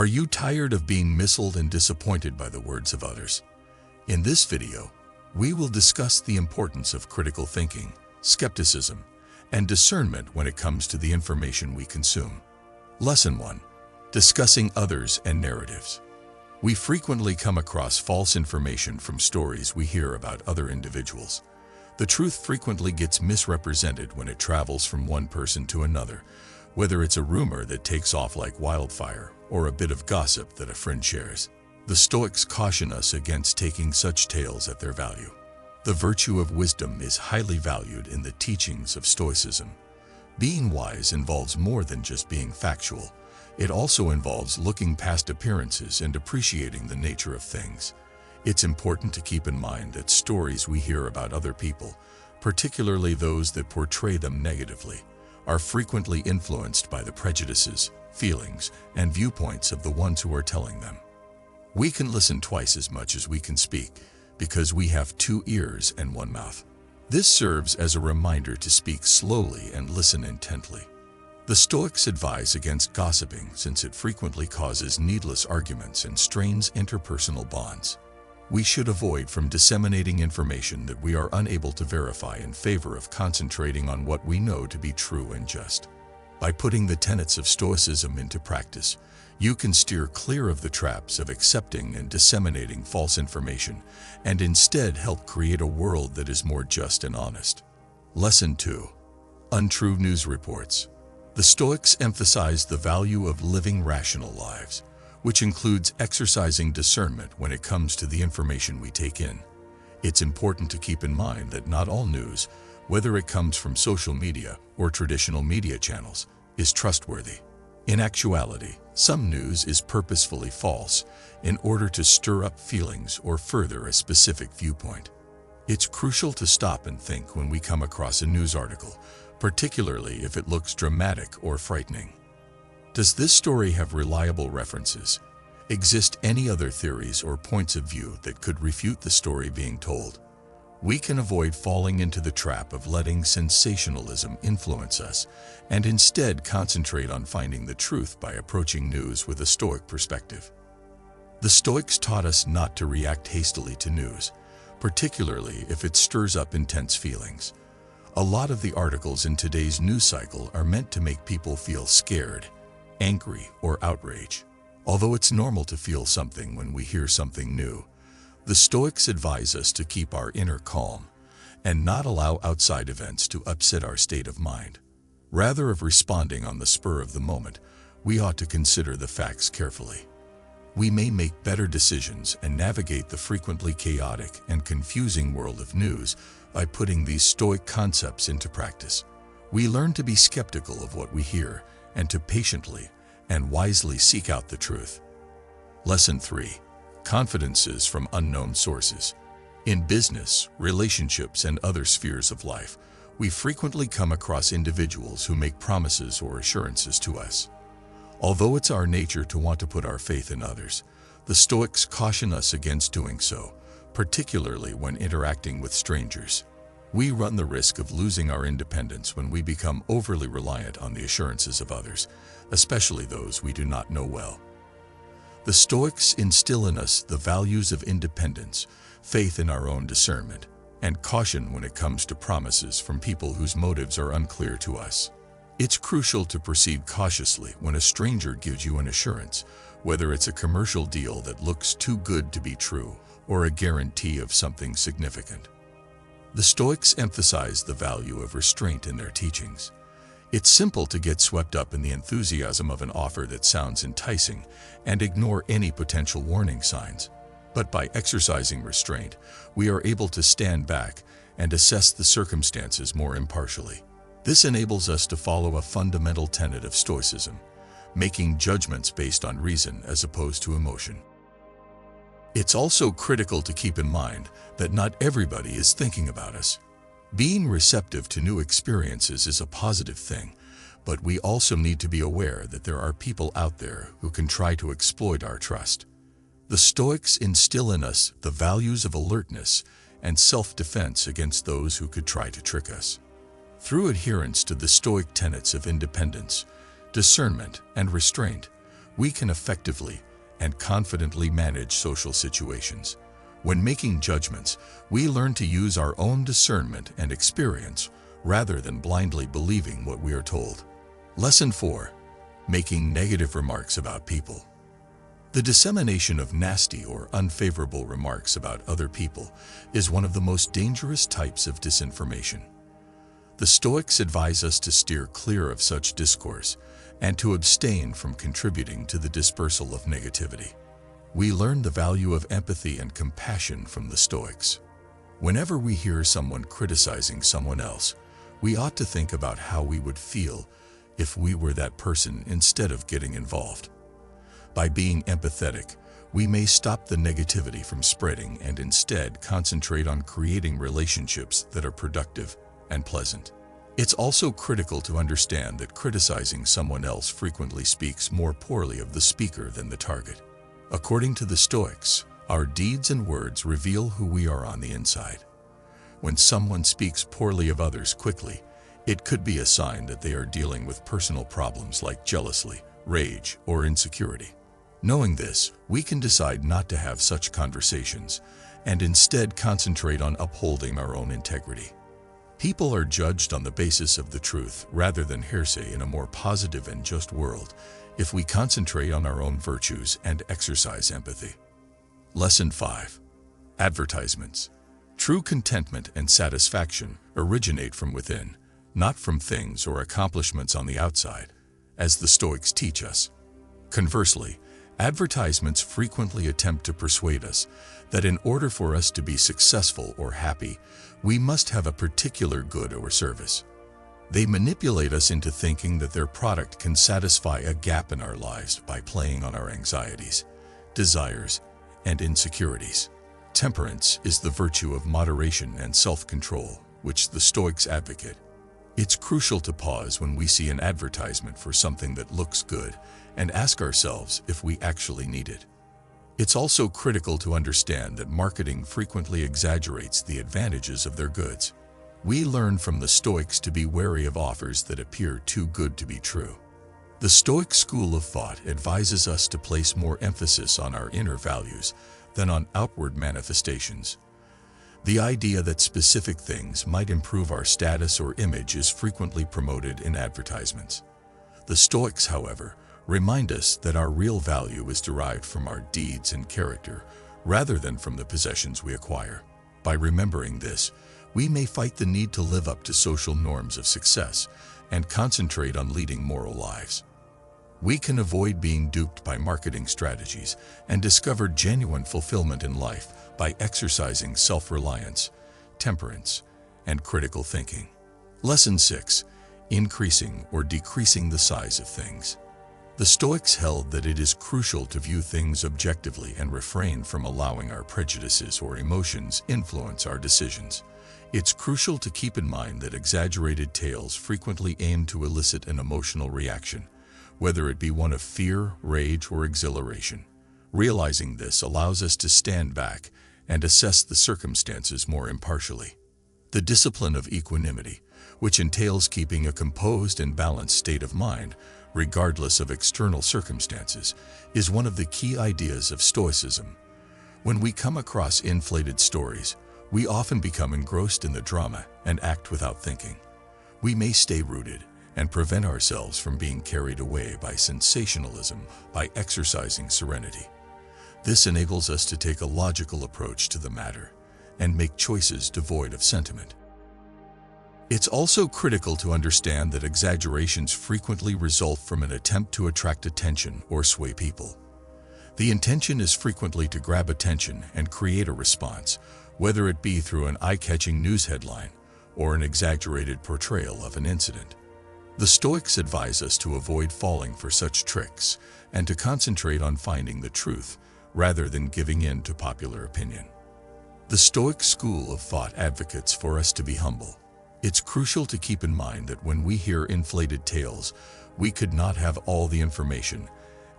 Are you tired of being misled and disappointed by the words of others? In this video, we will discuss the importance of critical thinking, skepticism, and discernment when it comes to the information we consume. Lesson 1. Discussing others and narratives. We frequently come across false information from stories we hear about other individuals. The truth frequently gets misrepresented when it travels from one person to another, whether it's a rumor that takes off like wildfire or a bit of gossip that a friend shares. The Stoics caution us against taking such tales at their value. The virtue of wisdom is highly valued in the teachings of Stoicism. Being wise involves more than just being factual. It also involves looking past appearances and appreciating the nature of things. It's important to keep in mind that stories we hear about other people, particularly those that portray them negatively, are frequently influenced by the prejudices, feelings, and viewpoints of the ones who are telling them. We can listen twice as much as we can speak, because we have 2 ears and 1 mouth. This serves as a reminder to speak slowly and listen intently. The Stoics advise against gossiping since it frequently causes needless arguments and strains interpersonal bonds. We should avoid from disseminating information that we are unable to verify in favor of concentrating on what we know to be true and just. By putting the tenets of Stoicism into practice, you can steer clear of the traps of accepting and disseminating false information and instead help create a world that is more just and honest. Lesson 2. Untrue news reports. The Stoics emphasize the value of living rational lives, which includes exercising discernment when it comes to the information we take in. It's important to keep in mind that not all news, whether it comes from social media or traditional media channels, is trustworthy. In actuality, some news is purposefully false in order to stir up feelings or further a specific viewpoint. It's crucial to stop and think when we come across a news article, particularly if it looks dramatic or frightening. Does this story have reliable references? Exist any other theories or points of view that could refute the story being told? We can avoid falling into the trap of letting sensationalism influence us and instead concentrate on finding the truth by approaching news with a Stoic perspective. The Stoics taught us not to react hastily to news, particularly if it stirs up intense feelings. A lot of the articles in today's news cycle are meant to make people feel scared, angry, or outraged. Although it's normal to feel something when we hear something new, the Stoics advise us to keep our inner calm and not allow outside events to upset our state of mind. Rather of responding on the spur of the moment, we ought to consider the facts carefully. We may make better decisions and navigate the frequently chaotic and confusing world of news by putting these Stoic concepts into practice. We learn to be skeptical of what we hear and to patiently and wisely seek out the truth. Lesson 3. Confidences from unknown sources. In business, relationships, and other spheres of life, we frequently come across individuals who make promises or assurances to us. Although it's our nature to want to put our faith in others, the Stoics caution us against doing so, particularly when interacting with strangers. We run the risk of losing our independence when we become overly reliant on the assurances of others, especially those we do not know well. The Stoics instill in us the values of independence, faith in our own discernment, and caution when it comes to promises from people whose motives are unclear to us. It's crucial to proceed cautiously when a stranger gives you an assurance, whether it's a commercial deal that looks too good to be true or a guarantee of something significant. The Stoics emphasize the value of restraint in their teachings. It's simple to get swept up in the enthusiasm of an offer that sounds enticing and ignore any potential warning signs. But by exercising restraint, we are able to stand back and assess the circumstances more impartially. This enables us to follow a fundamental tenet of Stoicism, making judgments based on reason as opposed to emotion. It's also critical to keep in mind that not everybody is thinking about us. Being receptive to new experiences is a positive thing, but we also need to be aware that there are people out there who can try to exploit our trust. The Stoics instill in us the values of alertness and self-defense against those who could try to trick us. Through adherence to the Stoic tenets of independence, discernment, and restraint, we can effectively and confidently manage social situations. When making judgments, we learn to use our own discernment and experience rather than blindly believing what we are told. Lesson 4. Making negative remarks about people. The dissemination of nasty or unfavorable remarks about other people is one of the most dangerous types of disinformation. The Stoics advise us to steer clear of such discourse and to abstain from contributing to the dispersal of negativity. We learn the value of empathy and compassion from the Stoics. Whenever we hear someone criticizing someone else, we ought to think about how we would feel if we were that person instead of getting involved. By being empathetic, we may stop the negativity from spreading and instead concentrate on creating relationships that are productive and pleasant. It's also critical to understand that criticizing someone else frequently speaks more poorly of the speaker than the target. According to the Stoics, our deeds and words reveal who we are on the inside. When someone speaks poorly of others quickly, it could be a sign that they are dealing with personal problems like jealousy, rage, or insecurity. Knowing this, we can decide not to have such conversations and instead concentrate on upholding our own integrity. People are judged on the basis of the truth rather than hearsay in a more positive and just world if we concentrate on our own virtues and exercise empathy. Lesson 5. Advertisements. True contentment and satisfaction originate from within, not from things or accomplishments on the outside, as the Stoics teach us. Conversely, advertisements frequently attempt to persuade us that in order for us to be successful or happy, we must have a particular good or service. They manipulate us into thinking that their product can satisfy a gap in our lives by playing on our anxieties, desires, and insecurities. Temperance is the virtue of moderation and self-control, which the Stoics advocate. It's crucial to pause when we see an advertisement for something that looks good and ask ourselves if we actually need it. It's also critical to understand that marketing frequently exaggerates the advantages of their goods. We learn from the Stoics to be wary of offers that appear too good to be true. The Stoic school of thought advises us to place more emphasis on our inner values than on outward manifestations. The idea that specific things might improve our status or image is frequently promoted in advertisements. The Stoics, however, remind us that our real value is derived from our deeds and character, rather than from the possessions we acquire. By remembering this, we may fight the need to live up to social norms of success and concentrate on leading moral lives. We can avoid being duped by marketing strategies and discover genuine fulfillment in life by exercising self-reliance, temperance, and critical thinking. Lesson 6. Increasing or decreasing the size of things. The Stoics held that it is crucial to view things objectively and refrain from allowing our prejudices or emotions influence our decisions. It's crucial to keep in mind that exaggerated tales frequently aim to elicit an emotional reaction, whether it be one of fear, rage, or exhilaration. Realizing this allows us to stand back and assess the circumstances more impartially. The discipline of equanimity, which entails keeping a composed and balanced state of mind, regardless of external circumstances, is one of the key ideas of Stoicism. When we come across inflated stories, we often become engrossed in the drama and act without thinking. We may stay rooted and prevent ourselves from being carried away by sensationalism by exercising serenity. This enables us to take a logical approach to the matter and make choices devoid of sentiment. It's also critical to understand that exaggerations frequently result from an attempt to attract attention or sway people. The intention is frequently to grab attention and create a response, whether it be through an eye-catching news headline or an exaggerated portrayal of an incident. The Stoics advise us to avoid falling for such tricks and to concentrate on finding the truth rather than giving in to popular opinion. The Stoic school of thought advocates for us to be humble. It's crucial to keep in mind that when we hear inflated tales, we could not have all the information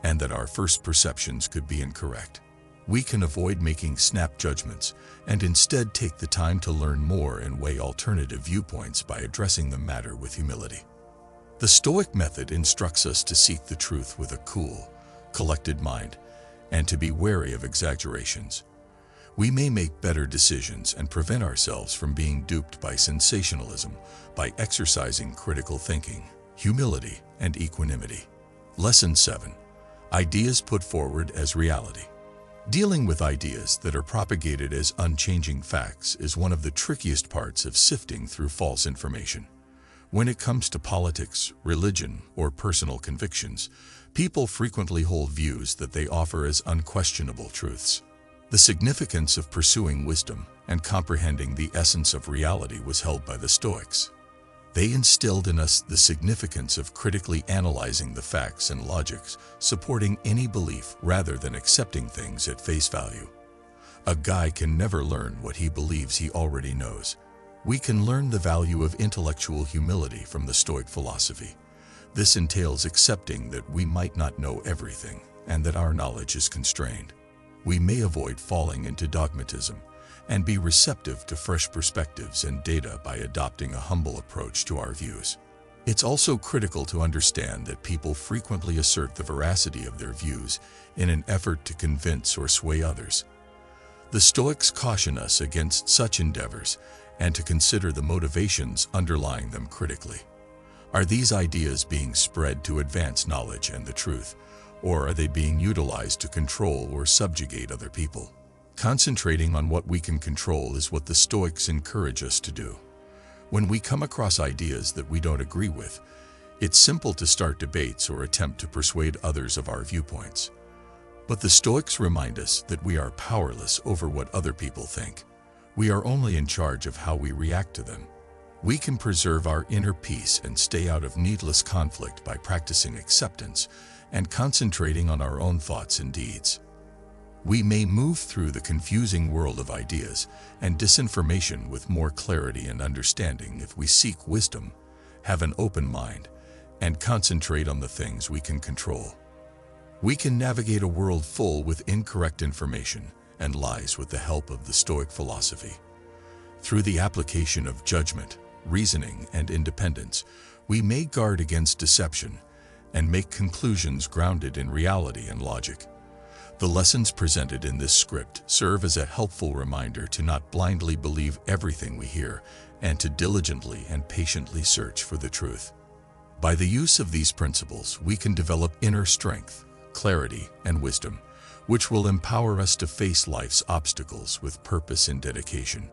and that our first perceptions could be incorrect. We can avoid making snap judgments and instead take the time to learn more and weigh alternative viewpoints by addressing the matter with humility. The Stoic method instructs us to seek the truth with a cool, collected mind, and to be wary of exaggerations. We may make better decisions and prevent ourselves from being duped by sensationalism by exercising critical thinking, humility, and equanimity. Lesson 7. Ideas put forward as reality. Dealing with ideas that are propagated as unchanging facts is one of the trickiest parts of sifting through false information. When it comes to politics, religion, or personal convictions, people frequently hold views that they offer as unquestionable truths. The significance of pursuing wisdom and comprehending the essence of reality was held by the Stoics. They instilled in us the significance of critically analyzing the facts and logics, supporting any belief rather than accepting things at face value. A guy can never learn what he believes he already knows. We can learn the value of intellectual humility from the Stoic philosophy. This entails accepting that we might not know everything and that our knowledge is constrained. We may avoid falling into dogmatism and be receptive to fresh perspectives and data by adopting a humble approach to our views. It's also critical to understand that people frequently assert the veracity of their views in an effort to convince or sway others. The Stoics caution us against such endeavors and to consider the motivations underlying them critically. Are these ideas being spread to advance knowledge and the truth, or are they being utilized to control or subjugate other people? Concentrating on what we can control is what the Stoics encourage us to do. When we come across ideas that we don't agree with, it's simple to start debates or attempt to persuade others of our viewpoints. But the Stoics remind us that we are powerless over what other people think. We are only in charge of how we react to them. We can preserve our inner peace and stay out of needless conflict by practicing acceptance and concentrating on our own thoughts and deeds. We may move through the confusing world of ideas and disinformation with more clarity and understanding if we seek wisdom, have an open mind, and concentrate on the things we can control. We can navigate a world full with incorrect information and lies with the help of the Stoic philosophy. Through the application of judgment, reasoning, and independence, we may guard against deception and make conclusions grounded in reality and logic. The lessons presented in this script serve as a helpful reminder to not blindly believe everything we hear and to diligently and patiently search for the truth. By the use of these principles, we can develop inner strength, clarity, and wisdom, which will empower us to face life's obstacles with purpose and dedication.